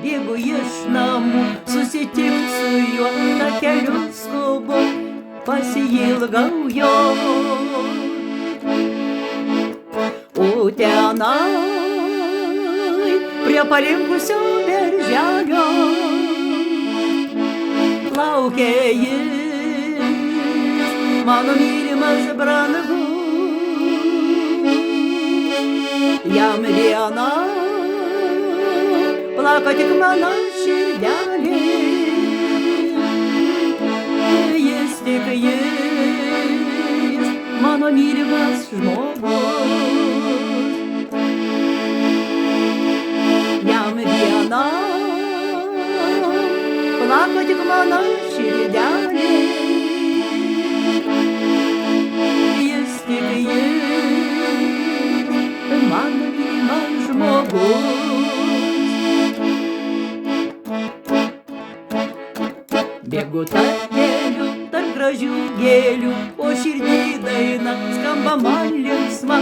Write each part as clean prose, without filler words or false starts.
bėgu iš namų, susitikt su juo, takeliu skubu, pasiilgau jo. O tenai, prie palinkusio berželio, laukia jis, mano mylimas brangus. Jam diena plaka tik mano širdelė, jis tik jis, mano mylimas žmogus. Jam diena plaka tik mano širdelė, jis tik jis, mano mylimas žmogus. Bėgu takeliu tarp gražių gėlių, o širdį daina skamba man linksma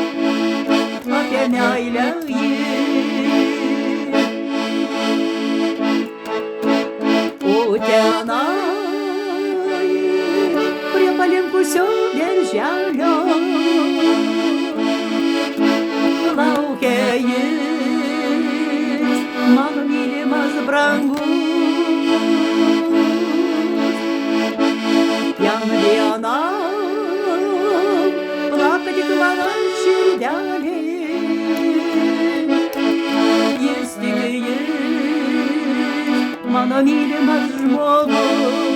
apie meilę ji. O tenai, prie palinkusio berželio, laukia jis, mano mylimas brangus. Jam diena plaka tik mano širdelė, jis tik jis, mano mylimas žmogus.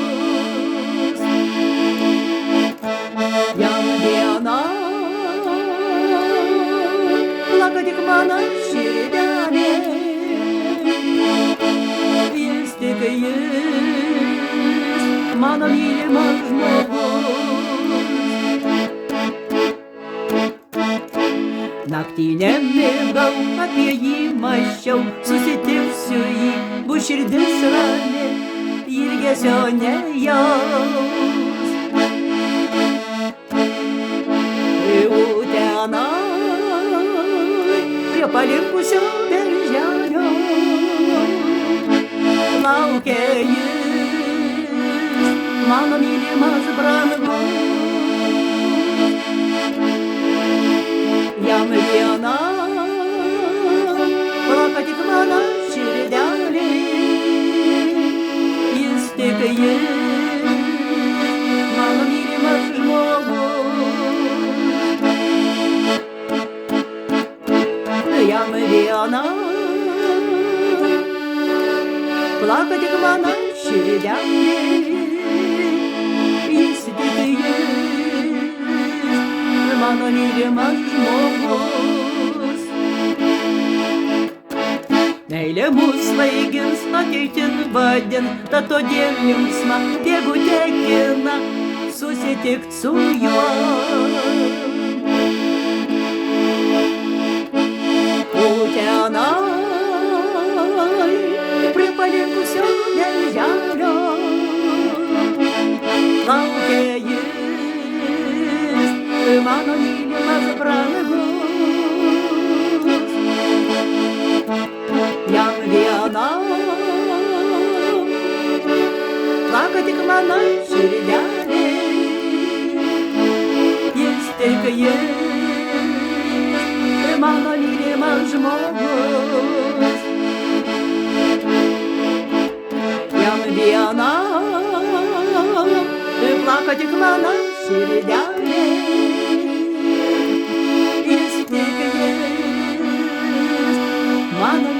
Jam diena plaka tik mano širdelė, jis tik jis, mano mylimas žmogus. Naktį nemėgau, apie jį mąsčiau, susitiksiu jį, bus širdis rami, ilgesio nejaus. O tenai, prie palinkusio berželio, laukia jis, mano mylimas brangus. Jam diena plaka tik mano širdelė, jis tik jis, mano mylimas žmogus. Jam diena plaka tik mano širdelė, jis tik jis, mano mylimas žmogus. Meilė mus svaigins, ateitin vadin, tad todėl linksma, jeigu tekina susitikt su juo. O tenai, prie palinkusio berželio, laukia jis, mano mylimas brangus. Jam diena plaka tik mano širdelė, jis tik jis, mano mylimas žmogus. Jam diena plaka tik mano širdelė, jis tik jis, mano